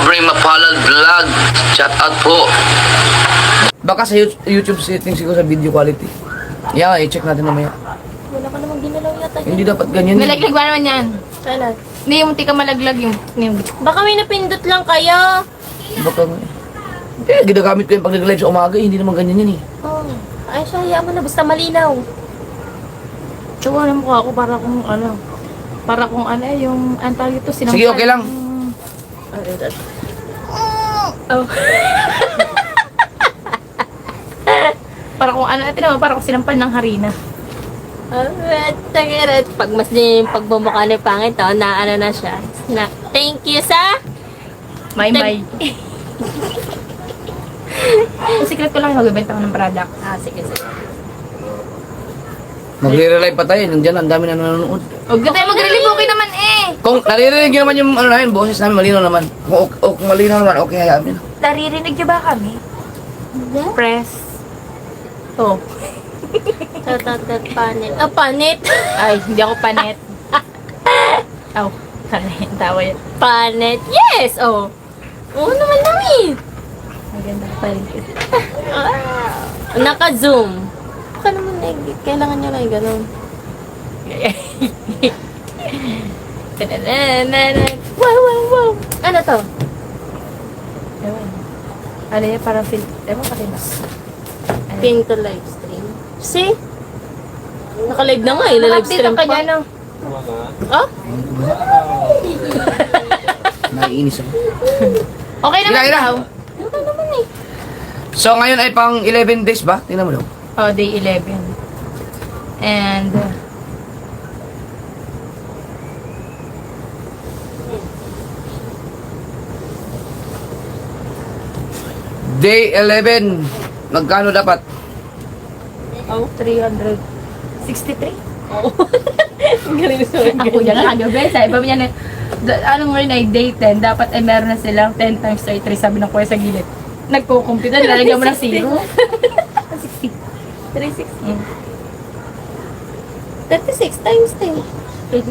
Aubrey Mapalad Vlog. Shout out po. Baka sa YouTube settings siguro sa video quality. Yeah, i-check natin mamaya. Wala ka namang ginalaw yata. Hindi dapat ganyan. Malaglag ba naman yan? Kailan? Hindi, yung munti ka malaglag yung... Baka may napindot lang kayo. Baka hindi, ginagamit ko yung pag nag-live sa umaga, hindi naman ganyan yun eh. Oh. Ay, siya, hayaan mo na. Basta malinaw. Tawa na mukha ako para kung ano. Para kung ano yung antay ito. Sige, okay lang. Oh. Para kung ano natin naman, para kung sinampal ng harina. Tagarat. Pag mas din yung pagmumukha ni pangit, oh, na ano na siya. Na, thank you sa... May. Yung secret ko lang, magbibenta ko ng product. Ah, sige, sige. Magre-relive pa tayo, nandiyan ang dami na nanonood. Huwag na tayo mag-relieve, okay naman eh. Kung naririnig nyo naman yung ano namin, boses namin, malinaw naman. Kung malinaw naman, okay, hayaan nyo. Naririnig niyo ba kami? Hindi? Press. Oh. Tatatat panit. Ah, panit. Ay, hindi ako panet. Aw, panet. Tawa yan. Panit. Yes! Oh. Oo naman namin. Maganda pa rin. Naka-zoom. Baka naman eh, kailangan nyo lang yung ganun. Wow, wow, wow. Ano to? Ewan. Ano yan, parang film. Ewan ka rin. Pin to live stream. See? Naka-live na nga eh. Live stream pa. Kanya, no? Oh? Naiinis ako. Okay naman Kira. daw. Ano naman eh? So ngayon ay pang 11 days ba? Tingnan mo daw. Oh, day 11. And... Day 11. Magkano dapat? Oh, 363. Oo. Ang galing sa Ako dyan lang kagabi. Sabi pa niya na, ano ngayon ay day 10, dapat ay meron na silang 10 times 33, sabi ng kuya sa gilid. Nagko-compute, nilalagyan mo ng 0. 60. 360. 36 times 10.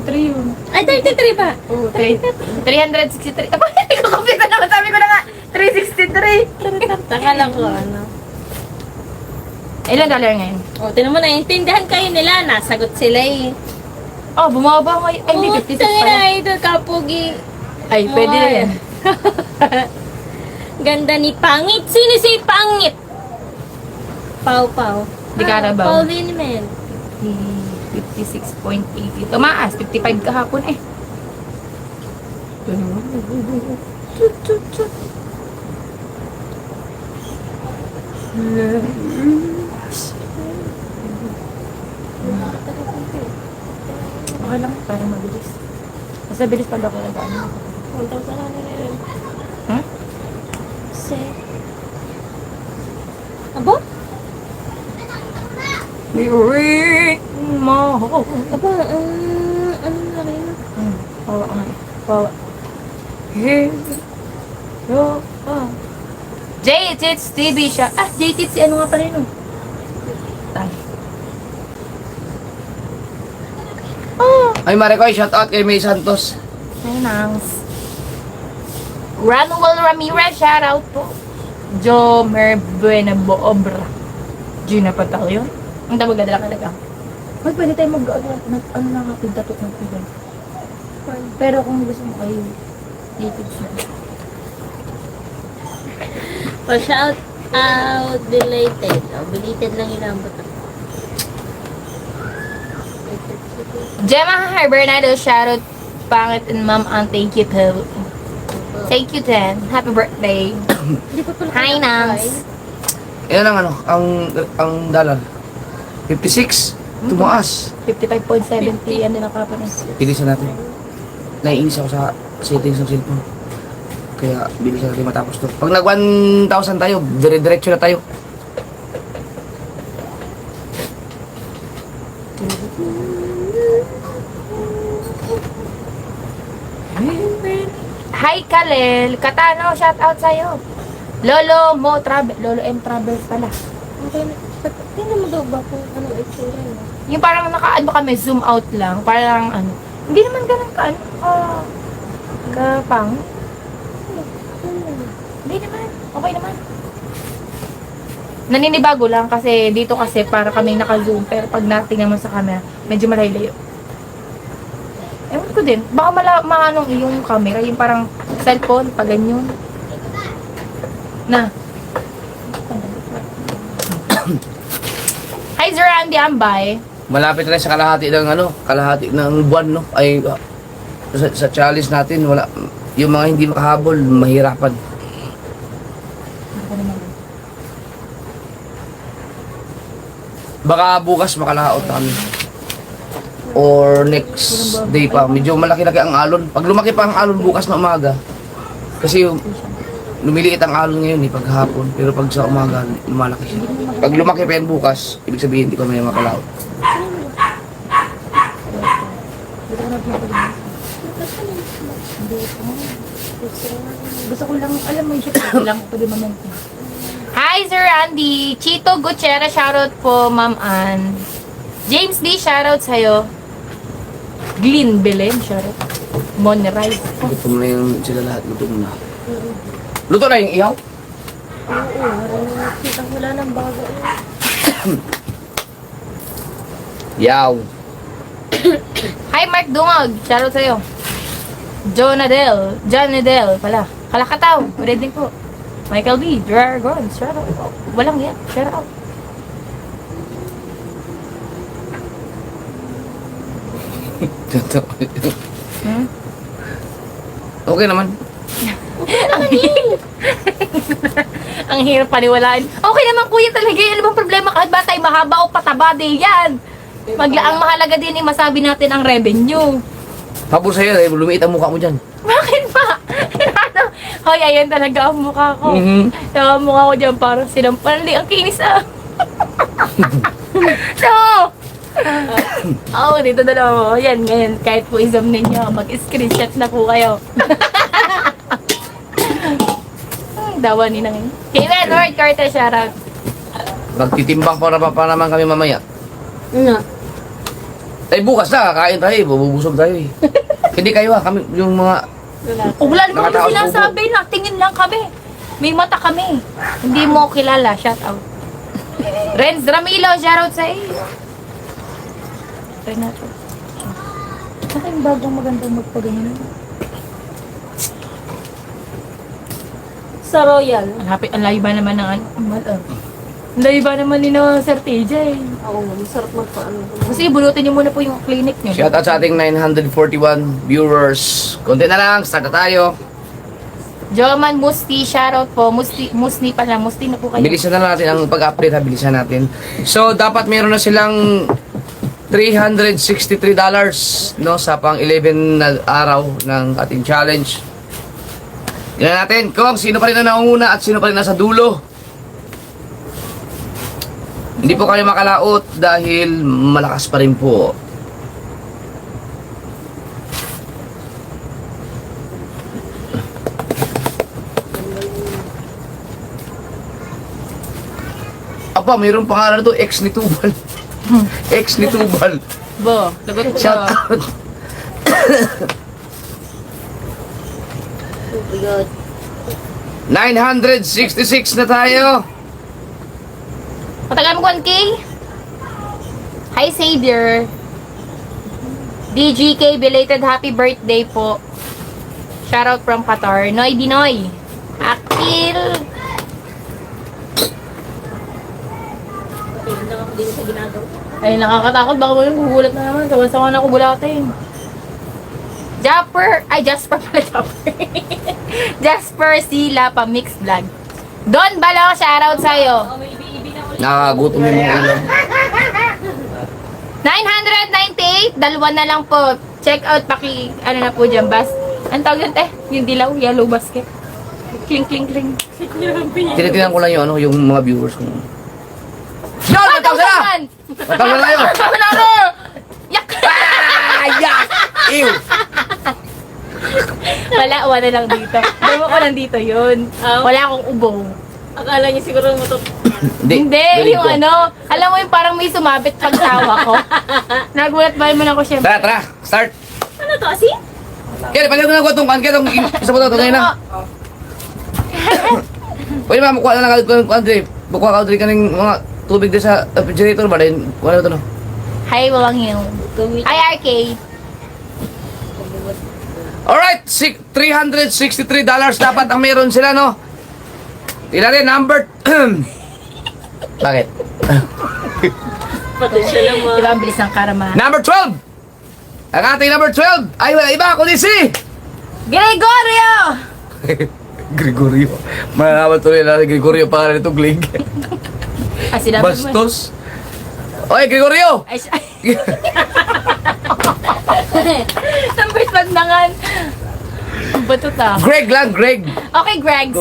33 yun. Ay, 33 ba? Oh, 363. Aba, nagko-compute na naman. Sabi ko na nga, 363. Taka lang ko, ano. Ilan dollar ngayon? O, tinan mo, naiintindihan kayo nila. Nasagot sila eh. Oh, bumaba ngayon. Ay, hindi, 56 pala. Ito, kapugi. Ay, pwede na yan. Ganda ni Pangit. Sino si Pangit? Pau. Di ka na ba? Pau Linman. 56.80. Tumaas, 55 kahapon eh. Okay lang, para mabilis. Mas mabilis pag ako nag-ano. Punta sa kanila. Hmm? Abo? Wait mo. Abo, ano na rin? Pawa nga. Pawa. Here you are. J-Tits TV siya. Ah, J-Tits, ano nga pala yun? Tay. Oh, Ay Maricoy, shout out kay May Santos. ay nangs. Ranuel Ramirez, shout out po. Jo Merbuena Boobra. Gina Patal yun. Ang tawag na talaga. Ay, pwede tayo ano nakapintatot ng pigan. Pero kung gusto mo kayo, J-Tits na. O, shout out belated. O, belated lang inabot ako. Gemma Bernardo, shoutout Pangit and Mom Ann, thank you po. Thank you, Ten. Happy birthday. Hindi pa pala Hi, Nams. Yan ang ano, ang dollar. 56. Tumaas. 55.70 yan din ang kapanis. Bilisan natin. Naiinis ako sa settings ng cellphone. Kaya bilisan natin matapos to. Pag nag 1,000 tayo, dire-diretso na tayo. Hi, Kalel. Katano, shout out sa'yo. Lolo Mo Travel. Lolo M Travels pala. Okay, tingnan mo daw ba kung anong itsura niya? Yung parang naka-ano kami, zoom out lang. Parang ano. Hindi naman ganun ka, ano, kapang. Hindi naman. Okay naman. Naninibago lang kasi dito kasi para kaming naka-zoom pero pag natingnan mo sa camera, medyo malayo. Ewan ko din. Baka maanong yung camera, yung parang cellphone, pag ganyan. Na. Hi, Sir Andy Ambay. Malapit na rin sa kalahati ng buwan, no? Ay, sa challenge natin, wala, yung mga hindi makahabol, mahirapan. Baka bukas makalaot na kami. Or next day pa. Medyo malaki-laki ang alon. Pag lumaki pa ang alon bukas na umaga. Kasi lumiliit ang alon ngayon paghapon. Pero pag sa umaga, lumalaki siya. Pag lumaki pa yan bukas, ibig sabihin hindi ko may makalaot. Gusto ko lang, alam mo yung lang ko din mamang. Hi, Sir Andy. Chito Gutierrez, shoutout po, Ma'am Ann. James D, shoutout sa'yo. Glyn Belen, shoutout. Mon Rice. Gutom na yung sila lahat. Gutom na. Luto na yung ihaw? Oo, wala nang bago. Yaw. Hi, Mark Dungog. Shoutout sa'yo. John Adel pala. Kalakataw. Reading po. Michael B. Dragon. Shoutout. Walang yan. Shoutout. Okay naman. Ang hirap paniwalaan. Okay naman kuya talaga. Ano bang problema kahit ba tayo mahaba o pataba din yan? Ang mahalaga din ay masabi natin ang revenue. Pabor sa'yo, lumiit ang mukha mo dyan. Bakit ba? Hoy, ayan talaga ang mukha ko. Ang mukha ko dyan parang sinampali. Ang kinis ah. No! Oo, dito na lang ako. Yan, ngayon, kahit po i-zoom ninyo, mag-screenshot na po kayo. Dawa ni nang yun. Kevin, Lord Carter, shoutout. Magtitimbang pa naman kami mamaya. Ano? Ay, bukas na, kakain tayo, bubusog tayo eh. Hindi kayo kami, yung mga... Wala naman Mga tao yung sinasabi na, tingin lang kami. May mata kami. Hindi mo kilala, shoutout. Renz Ramilo, shoutout sa iyo. Try natin. Saka yung bagong magandang magpaganyan. Sa Royal. Ang layo ba naman ng ano? Ang layo ba naman ni no, Sir TJ? Oo, masarap magpaano. Kasi bunutin niyo muna po yung clinic niyo. Shout out sa ating 941 viewers. Konti na lang, start na tayo. Joman Musti, shoutout po. Musti pa lang. Musti na po kayo. Bilisan na natin ang pag-update, bilisan natin. So, dapat meron na silang $363 no, sa pang 11 na araw ng ating challenge. Tingnan natin kung sino pa rin ang naunguna at sino pa rin nasa dulo. Hindi po kayo makalaot dahil malakas pa rin po. Aba, mayroong pangalan to, ex ni Tubal. Ex ni Tubal. Bo, lagot ko. Shout out. Oh my God. 966 na tayo. Patagal mo 1K? Hi, Savior. DGK, belated happy birthday po. Shoutout from Qatar. Noy Dinoy. Akil. Ay, nakakatakot. Baka mo yung gugulat na naman. Sawan-sawan ako gulatin. Jasper pala Jasper. Jasper Sila pa mix vlog. Don Balo, shoutout sa'yo. Nakakagutom yung mga ulam. 998, dalawa na lang po. Check out, ano na po dyan, bas. Ang tawag yun, yung dilaw, yellow basket. Kling, kling, kling. Tinitingnan ko lang yung, yung mga viewers ko. Yun! Matawag na! Matawag na yun! Yak! Yak! Ew! Wala lang dito. Damo ko lang dito yun. Wala akong ubo. Akala niya siguro mo to. Hindi, galing yung ko. ano, alam mo yung parang may sumabit pag tawa ko. Nagulat ba naman ako syempre. Tara, start! Ano to, asin? Kaya, pagyan ko na ko itong kan, kaya itong isa mo ito, ngayon na. Pwede ba, makuha na lang ka, Audrey. Makuha ka, Audrey, kaning mga tubig din sa refrigerator ba? Dahil, wala ito, no? Hi, Walang Hill. Hi, RK. Alright, $363 dapat ang meron sila, no? Tila rin, number... Bakit? Pati siya naman. Diba ang bilis ng karma? Number 12! Ang ating number 12 ay wala iba kundi si... Gregorio! Gregorio. Malalaman tuloy na Gregorio para nito, Glig. Ah, sinabi mo. Bastos. Oy, Gregorio! Ay, number 12 na nga. Ang bato ta. Greg lang, Greg. Okay, Greg.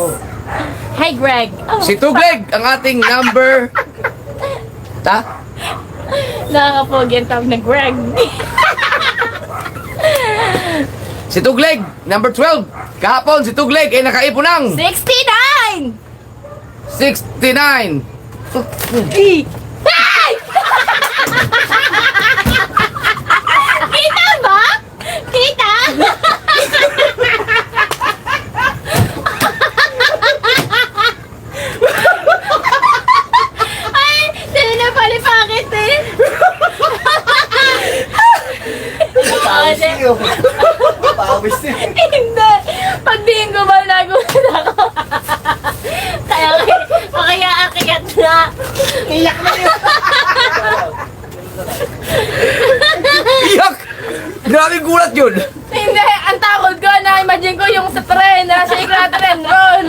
Hi, Greg. Oh, Si Tugleg, ang ating number... Ta? nakakapogi ang tawag na Greg. Si Tugleg, number 12. Kahapon, si Tugleg ay nakaipon ng 69! 69. Ay! Kita ba? Kita? Ay, sila na palipakit eh. Pawis niya. Hindi. Pag diin ko ba nagulat ako. Kaya akiyat na. Iyak na yun. Iyak! Grabe gulat yun. Hindi. Ang takot ko na imagine ko yung sa tren. Nasa ikla tren roll.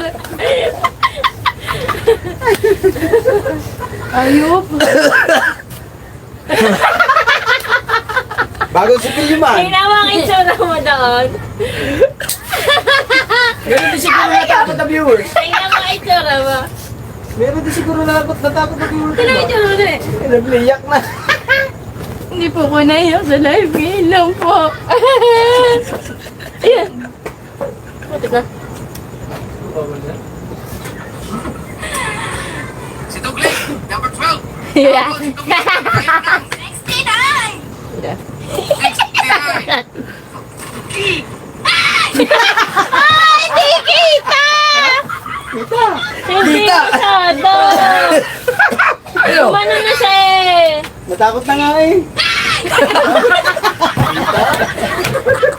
Ayup. Bagong sipil yung man. Tingnan mo ang itsura mo doon. Meron din siguro natakot na viewers. Tingnan mo ang itsura mo. Meron din siguro natakot na viewers. Tingnan mo ang itsura mo doon eh. Nag-iyak na. Hindi po ko naiyak sa live. Ngayon lang po. Ayan. Putik na. Si Tugleg, number 12. Yeah. Si Tugleg, nakaipon ng 69. Ay, di kita! Hindi Kita. masyado. Ano? Umano na siya eh. Natakot na nga eh.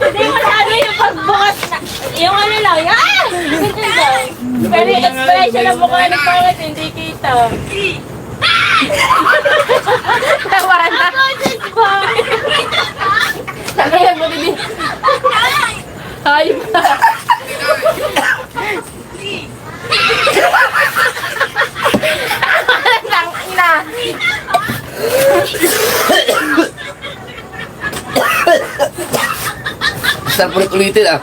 Hindi masyado yung pagbukas na. Yung ano lang, ah! Ganyan lang. Pero yung expression ng mukha ng pangit, hindi kita. Tawa na. Kaya mo din. Ayun na. Tang ina. Start ulit-ulitin ah.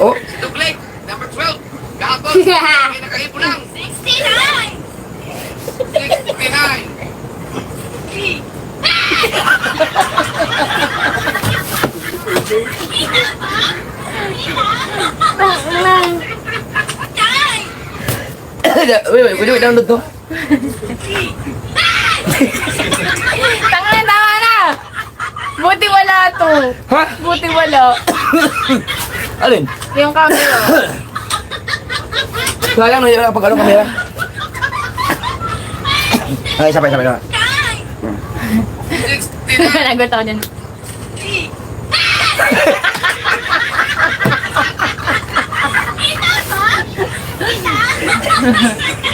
Oh, si Tugleg, number 12. Kahapon, ay nakaipon ng 69. Wait, pwede mo download to? Tanga na, tama na. Buti wala to. Ha? Buti wala. Alin? Yung camera. Sayang, nahihirap ka pag ano kamera. Ay, sabay. Nagot ako dyan.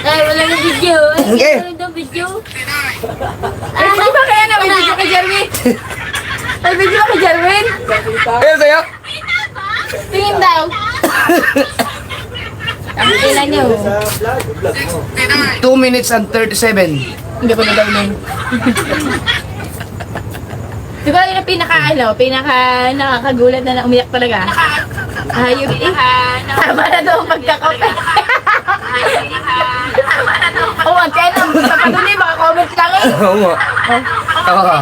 Ay, wala na video. Okay. Wala na video. Ay, hindi ba kaya na may video kay Jerwin? May video kay Jerwin? Ayun sa'yo. Tingin daw. Ang kailan niyo. Sa vlog mo. 2 minutes and 37. Hindi ko na daw nun. Di ba yung nakakagulat na umiyak talaga? Hayop eh. Tama na daw ang pagkakape. Oh, ang kaya lang. Sa patuloy, baka comment lang eh. Oo nga. Oo.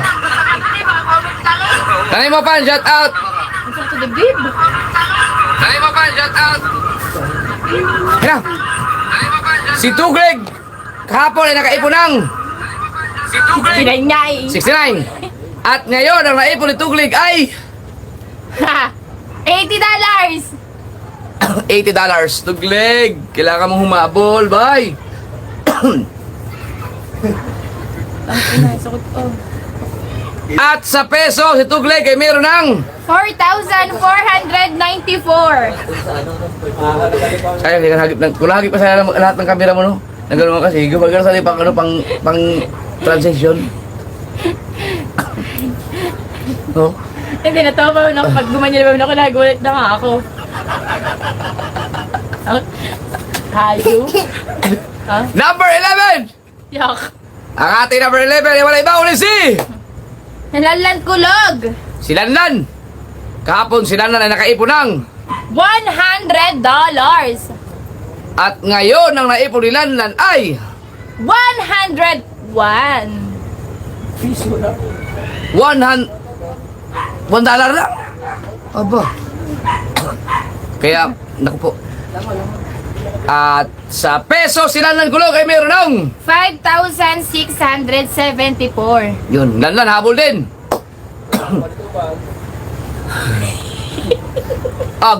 Nanay mo pan, shout out! Ang sarap to the bib. Nanay mo pan, shout out! Kaya si Tugleg, kahapon ay nakaipon ng Pinanyay. 69. At ngayon, ang naipon ni Tugleg ay Ha! $80! $80. Tugleg, kailangan mong humabol, bay. Ang ina, sakot ko. At sa peso, si Tugleg ay meron ng 4,494. Sayang, hindi ka nahagip ng... Kung nahagip pa sana lahat ng kamera mo, no? Nagano mo kasi, gumagano sa pang, ano, pang transition. No? Hindi, natawa pa ako. Pag gumanyan naman ako, nagulat na nga ako. Hayo? Ha? Number 11! Yak. Ang ating number 11 ay wala iba ulit si... Nalanlan kulog. Si Lanlan. Kahapon si Lanlan ay nakaipon ng... $100. At ngayon, ang naipon ni Lanlan ay... 101. $1 lang. Aba. Kaya, naku po. At sa peso, si Lanlan Kulog ay meron ng... 5,674. Yun, Lanlan, habol din.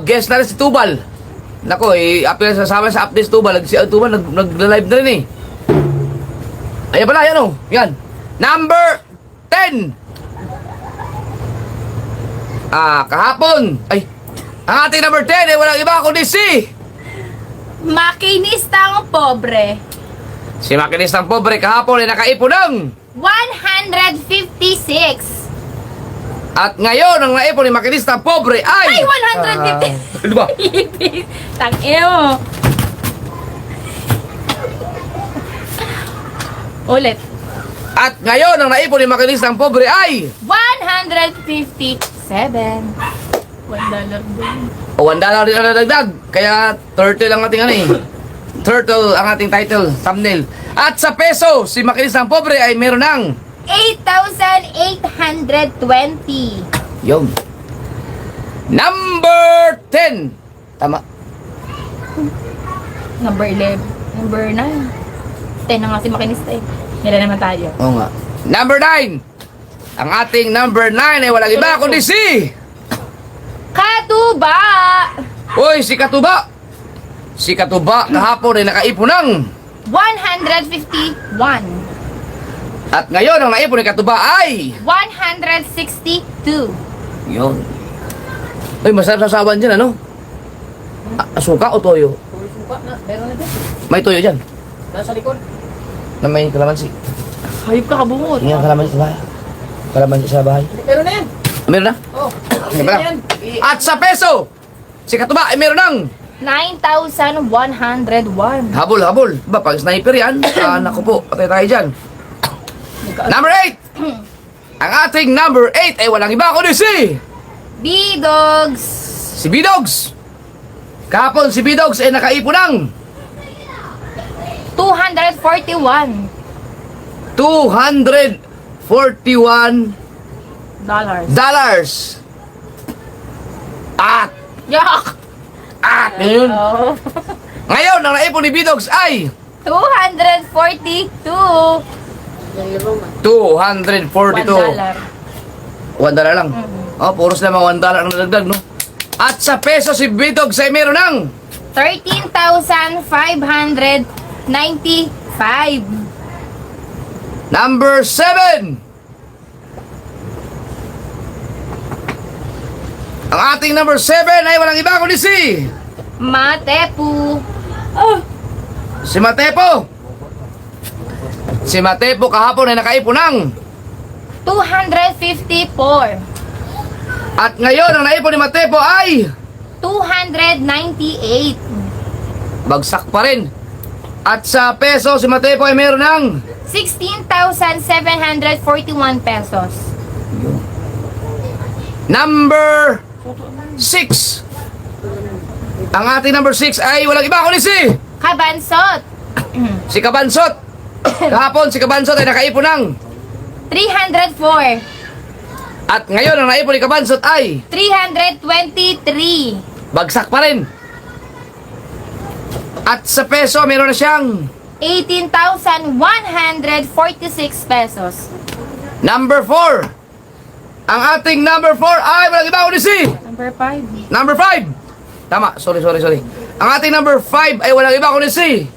Guest na rin si Tubal. Nako, apil sasama sa update si Tubal. Si Tubal, nag-live na rin eh. Ayan pala, yan o. Yan. Number 10. Kahapon. Ay, ang ating number 10 ay walang iba kundi si... Makinistang pobre. Si Makinistang Pobre kahapon ay nakaipon ng... 156. At ngayon, ang naipon ni Makinistang Pobre ay... Ay, 150. Ano ba? Tangin mo. Ulit. At ngayon, ang naipon ni Makinistang Pobre ay... 157. $1 din. O, $1 rin ang nadagdag. Kaya, turtle ang ating ano eh. Turtle ang ating title, thumbnail. At sa peso, si Makinistang Pobre ay meron ng... 8,820. Yung. Number 10. Tama. Number 11. Number 9. 10 na nga si Makinista eh. Nila naman tayo. Oo nga. Number 9. Ang ating number 9 ay walang iba kundi si... Katuba! Uy, si Katuba. Si Katuba kahapon ay nakaipon ng... 151. At ngayon, ang naipon ni Katuba ay... 162. Yun. Uy, masarap sa sawan dyan, ano? Asuka o toyo? Meron na din. May toyo dyan. Nasa likod. Na may kalamansi. Hayop ka kabungot. Tingnan kalamansi sa bahay. Kalamansi sa bahay. Meron na yan. Meron na? Oh. Meron na. At sa peso, si Katuba ay meron ng... 9,101. Habol, habol. Ba, pag sniper yan, naku po, patay tayo dyan. Number 8! Ang ating number 8 ay walang iba kundi si... B-Dogs. Si B-Dogs. Kahapon si B-Dogs ay nakaipon ng... 241. 241 Dollars. At, Yak! ngayon, Oh. ngayon, ang naipon ni B-Dogs ay 242. $242. $1 lang. Oh, puros naman $1 ang nadagdag, no? At sa peso si B-Dogs ay meron ng 13,595. number 7. Ang ating number 7 ay walang iba kundi si... Matepu. Oh. Si Matepo. Si Matepo kahapon ay nakaipon ng... 254. At ngayon, ang naipon ni Matepo ay... 298. bagsak pa rin. At sa peso, si Matepo ay meron ng... 16,741 pesos. Number 6. Ang ating number 6 ay walang iba kundi si... Kabansot. Si Kabansot. Kahapon, si Kabansot ay nakaipon ng... 304. At ngayon, ang naipon ni Kabansot ay... 323. bagsak pa rin. At sa peso, meron na siyang... 18,146 pesos. Number 4. Ang ating number 4 ay walang iba kundi si... Number 5. Number 5. Tama, sorry. Ang ating number 5 ay walang iba kundi si...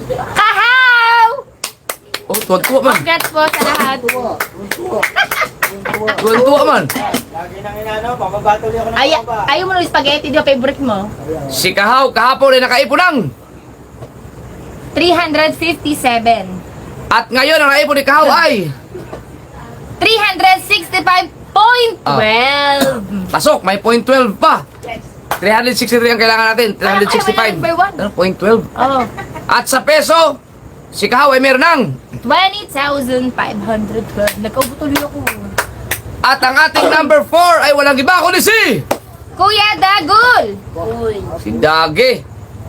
Kahaw! Oh, tuwan-tuwa man. Congrats po sa lahat. Tuwan-tuwa man. Lagi nang inano, papabatuli ako ng Ayaw mo ng spaghetti, di ba favorite mo? Si Kahaw kahapon ay nakaipon ng... 357. At ngayon ang naipon ni Kahaw ay... 365.12. Pasok, may point 12 pa. 363 ang kailangan natin. 365. Number one. Ano, point 12. Oh, At sa peso, si Kahaw ay meron ng... 20,512. Nagkabutuloy ako. At ang ating number 4 ay walang iba kundi si... Kuya Dagul. Si Dagi.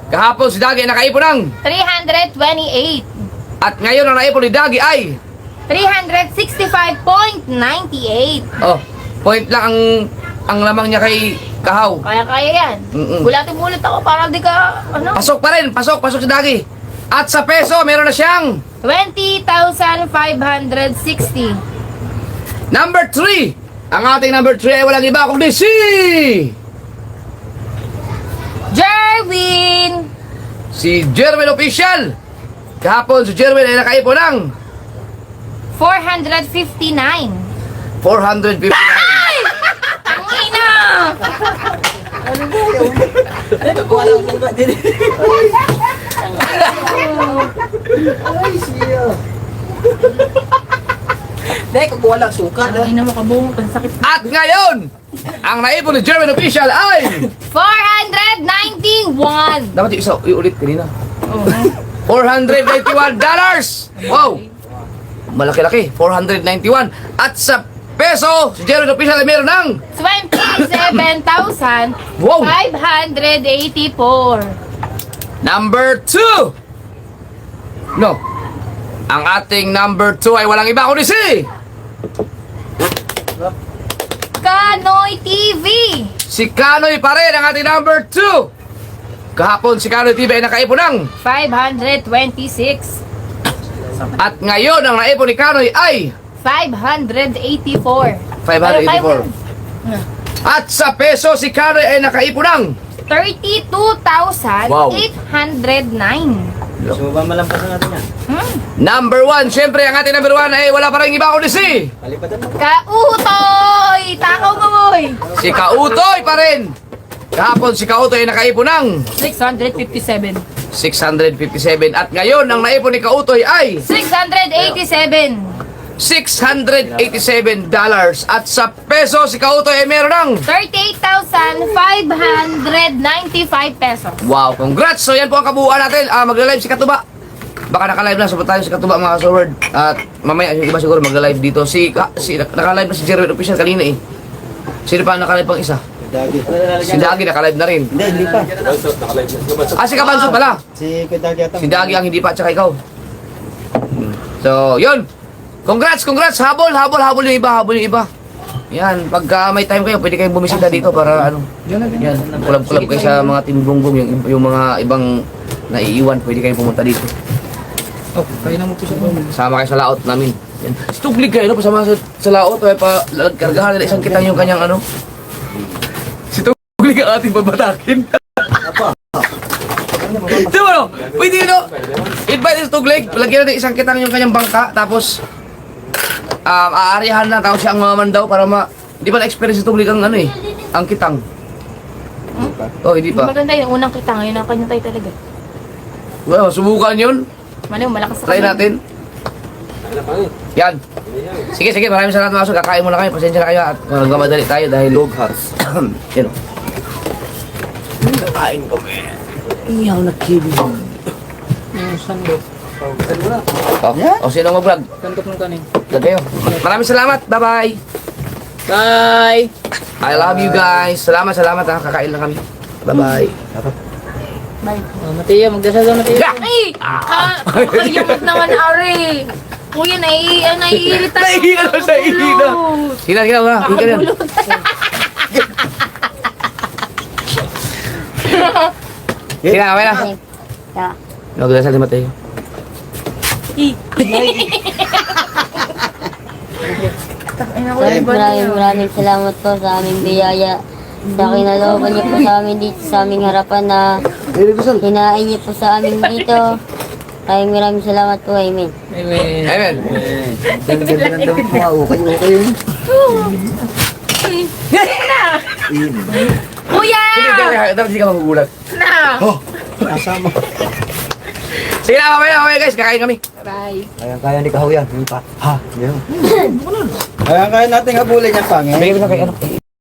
Kahapon si Dagi ay nakaipon ng... 328. At ngayon ang naipon ni Dagi ay... 365.98. Oh, point lang ang lamang niya kay Kahaw. Kaya yan. Mm-mm. Gulatin mo ulit ako para di ka, ano? Pasok pa rin, pasok si Dagi. At sa peso, meron na siyang 20,560. number 3. Ang ating number 3 ay walang iba kundi si... Jerwin. Si Jerwin Official. Kahapon si Jerwin ay nakaipon ng 459. 459. Ang ina! Ay, siya. Dahil kukuha lang suka. Ang ina mo kabungot. Ang sakit. At ngayon, ang naipon ni Jerwin Official ay 491. dapat yung isa iulit kanina. Oh. $491. Wow! Malaki-laki, 491. At sa peso, si Jerwin Official ay meron ng 27,584. wow! Number 2. No. Ang ating number 2 ay walang iba kundi si Kanoy TV. si Kanoy pa rin ang ating number 2. Kahapon si Kanoy TV ay nakaipon ng 526. at ngayon ang naipon ni Kanoy ay 584. 584. At sa peso si Kanoy ay nakaipon ng 32,809. So, ba malampasan natin yan? number 1. Siyempre ang ating number 1 ay wala pa rin iba kundi si Palipatan mo. Kautoy! Takaw mo, boy! si Kautoy pa rin. Kahapon si Kautoy ay nakaipon ng 657. 657. At ngayon ang naipon ni Kautoy ay 687. $687. At sa peso si Kautoy ay meron ng 38,595 pesos. wow, congrats! So yan po ang kabuuan natin. Magla-live si Katuba. Baka naka-live na, sabot tayo si Katuba mga kasaward. At mamaya yung iba siguro magla-live dito. Naka-live na si Jerwin Official kanina eh. Sino pa ang naka-live pang isa? Dagi. Si Dagi naka-live na rin. Hindi pa. Si Kabanso pala. Si Kuya Dagi ata. Si Dagi ang hindi pa, tsaka ikaw. So, yun. Congrats! Habol yung iba. Yan, pagka may time kayo, pwede kayong bumisita dito para ano. Yan, kulab-kulab kayo sa mga Team Bongbong, yung mga ibang naiiwan, pwede kayong pumunta dito. Oh, kaya na mo po siya. Sama kayo sa laot namin. Yan. Stuglig kayo, no? Pasama sa laot, ay pa kargahan nila isang kitang yung kanyang ano. Si Tuglig ang ating babatakin. Diba no? Pwede no? Invite si Tuglig, lagyan natin isang kitang yung kanyang bangka, tapos aarihan na, tapos siya ang mamandaw para hindi pa na-experience si Tuglig ang ano eh, ang kitang. Oh, hindi pa. Maganda yung unang kita ngayon ang kanya tayo talaga. Well, subukan yun. Mali, malakas Try natin. Yan. Sige, maraming salamat mga kaso. Kakain muna kayo. Pasensya na kayo at magmamadali tayo dahil dog house. Yan o. Kakain ko, man. Iyaw na kibi. Yung sandok. O, sino mag-vlog? Sandok ng kanin. Vlog kayo. Maraming salamat. Bye-bye. Bye! I love you guys. Salamat ha. Kakain lang kami. Bye-bye. Mateo, magdasal daw Mateo. Yeah! Ay! Kakayamot naman, Ari! Kuya, naiirita. Naiiyan na sa ihina. Sige na. Hindi ka yan. Sige na, okay na. Magdasal si Mateo. Maraming salamat po sa aming biyaya Sa kinalooban niyo po sa amin dito sa aming harapan na hinain niyo po sa amin dito. Maraming salamat po. Amen. Amen. Amen. Kuya! Dapat hindi ka magugulat. Na! Kasama. Sige na, mamaya guys, kakain kami. Bye. Kaya ni Kahuyan. Hindi pa. Ha? Kaya natin habulin yung pangin. Bigyan mo na kay ano.